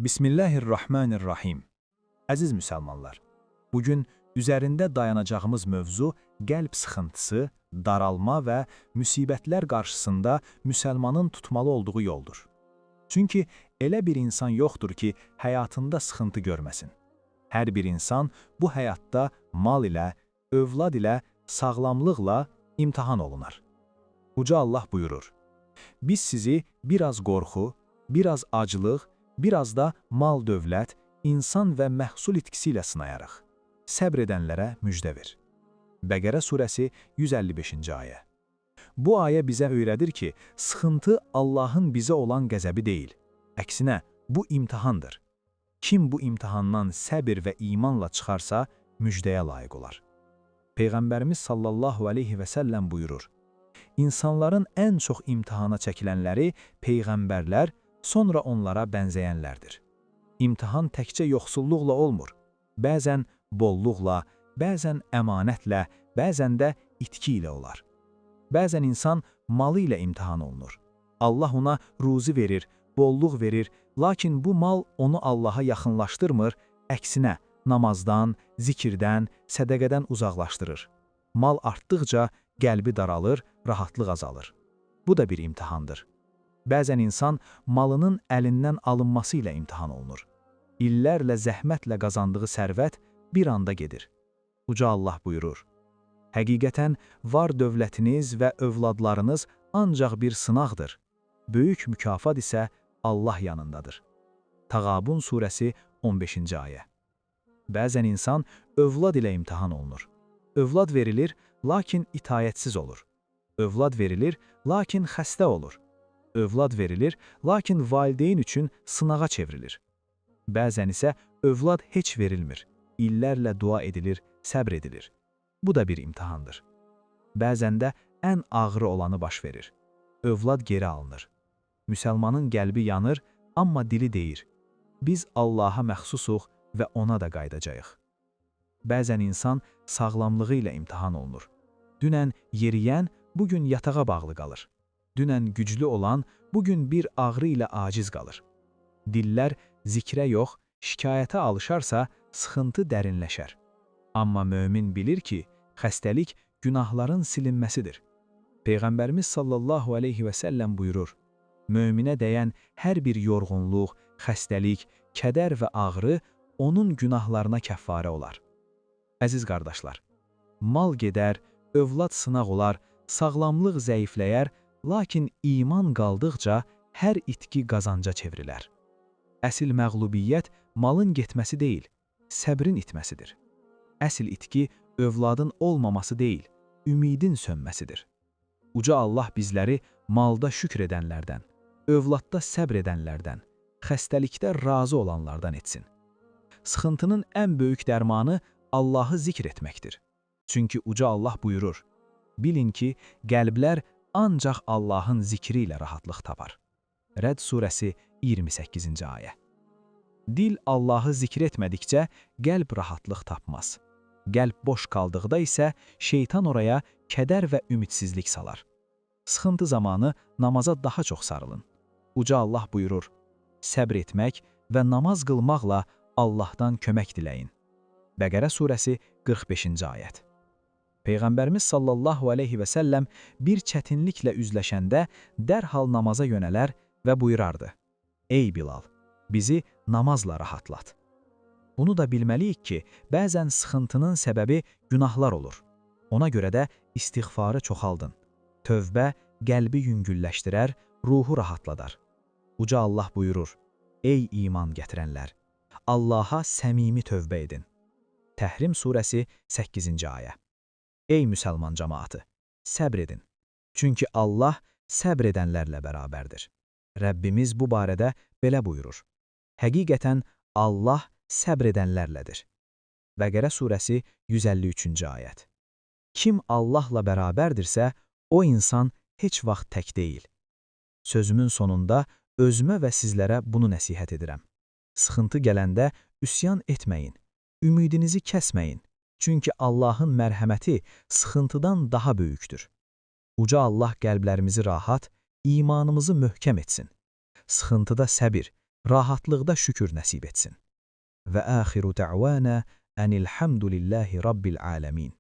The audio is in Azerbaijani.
Bismillahirrahmanirrahim. Əziz müsəlmanlar, bugün üzərində dayanacağımız mövzu qəlb sıxıntısı, daralma və müsibətlər qarşısında müsəlmanın tutmalı olduğu yoldur. Çünki elə bir insan yoxdur ki, həyatında sıxıntı görməsin. Hər bir insan bu həyatda mal ilə, övlad ilə, sağlamlıqla imtahan olunar. Uca Allah buyurur: Biz sizi biraz qorxu, biraz aclıq, biraz da mal-dövlət, insan və məhsul itkisi ilə sınayarıq. Səbr edənlərə müjdə ver. Bəqərə surəsi 155-ci ayə. Bu ayə bizə öyrədir ki, sıxıntı Allahın bizə olan qəzəbi deyil. Əksinə, bu imtahandır. Kim bu imtahandan səbir və imanla çıxarsa, müjdəyə layiq olar. Peyğəmbərimiz sallallahu aleyhi və səlləm buyurur: İnsanların ən çox imtahana çəkilənləri peyğəmbərlər, sonra onlara bənzəyənlərdir. İmtahan təkcə yoxsulluqla olmur. Bəzən bolluqla, bəzən əmanətlə, bəzən də itki ilə olar. Bəzən insan malı ilə imtahan olunur. Allah ona ruzi verir, bolluq verir, lakin bu mal onu Allaha yaxınlaşdırmır, əksinə namazdan, zikirdən, sədəqədən uzaqlaşdırır. Mal artdıqca qəlbi daralır, rahatlıq azalır. Bu da bir imtahandır. Bəzən insan malının əlindən alınması ilə imtahan olunur. İllərlə zəhmətlə qazandığı sərvət bir anda gedir. Uca Allah buyurur: Həqiqətən var dövlətiniz və övladlarınız ancaq bir sınaqdır. Böyük mükafat isə Allah yanındadır. Tağabun surəsi 15-ci ayə. Bəzən insan övlad ilə imtahan olunur. Övlad verilir, lakin itayətsiz olur. Övlad verilir, lakin xəstə olur. Övlad verilir, lakin valideyn üçün sınağa çevrilir. Bəzən isə övlad heç verilmir. İllərlə dua edilir, səbr edilir. Bu da bir imtahandır. Bəzən də ən ağrı olanı baş verir. Övlad geri alınır. Müsəlmanın qəlbi yanır, amma dili deyir: Biz Allaha məxsusuq və ona da qayıdacağıq. Bəzən insan sağlamlığı ilə imtahan olunur. Dünən yeriyən, bugün yatağa bağlı qalır. Dünən güclü olan, bugün bir ağrı ilə aciz qalır. Dillər zikrə yox, şikayətə alışarsa, sıxıntı dərinləşər. Amma mömin bilir ki, xəstəlik günahların silinməsidir. Peyğəmbərimiz sallallahu aleyhi və səlləm buyurur: Möminə dəyən hər bir yorğunluq, xəstəlik, kədər və ağrı onun günahlarına kəffarə olar. Əziz qardaşlar, mal gedər, övlad sınaq olar, sağlamlıq zəifləyər, lakin iman qaldıqca hər itki qazanca çevrilər. Əsil məğlubiyyət malın getməsi deyil, səbrin itməsidir. Əsil itki övladın olmaması deyil, ümidin sönməsidir. Uca Allah bizləri malda şükr edənlərdən, övladda səbr edənlərdən, xəstəlikdə razı olanlardan etsin. Sıxıntının ən böyük dərmanı Allahı zikr etməkdir. Çünki Uca Allah buyurur: Bilin ki, qəlblər ancaq Allahın zikri ilə rahatlıq tapar. Rəd surəsi 28-ci ayə. Dil Allahı zikr etmədikcə qəlb rahatlıq tapmaz. Qəlb boş qaldıqda isə şeytan oraya kədər və ümidsizlik salar. Sıxıntı zamanı namaza daha çox sarılın. Uca Allah buyurur: Səbr etmək və namaz qılmaqla Allahdan kömək diləyin. Bəqərə surəsi 45-ci ayət. Peyğəmbərimiz sallallahu aleyhi və səlləm bir çətinliklə üzləşəndə dərhal namaza yönələr və buyurardı: Ey Bilal, bizi namazla rahatlat. Bunu da bilməliyik ki, bəzən sıxıntının səbəbi günahlar olur. Ona görə də istiğfarı çoxaldın. Tövbə qəlbi yüngülləşdirər, ruhu rahatladar. Uca Allah buyurur: Ey iman gətirənlər, Allaha səmimi tövbə edin. Təhrim surəsi 8-ci ayə. Ey müsəlman cəmaatı, səbr edin. Çünki Allah səbr edənlərlə bərabərdir. Rəbbimiz bu barədə belə buyurur: Həqiqətən Allah səbr edənlərlədir. Bəqərə surəsi 153-cü ayət. Kim Allahla bərabərdirsə, o insan heç vaxt tək deyil. Sözümün sonunda özümə və sizlərə bunu nəsihət edirəm. Sıxıntı gələndə üsyan etməyin, ümidinizi kəsməyin. Çünki Allahın mərhəməti sıxıntıdan daha böyükdür. Uca Allah qəlblərimizi rahat, imanımızı möhkəm etsin. Sıxıntıda səbir, rahatlıqda şükür nəsib etsin. Və axiru da'vana enilhamdülillahi rabbil alamin.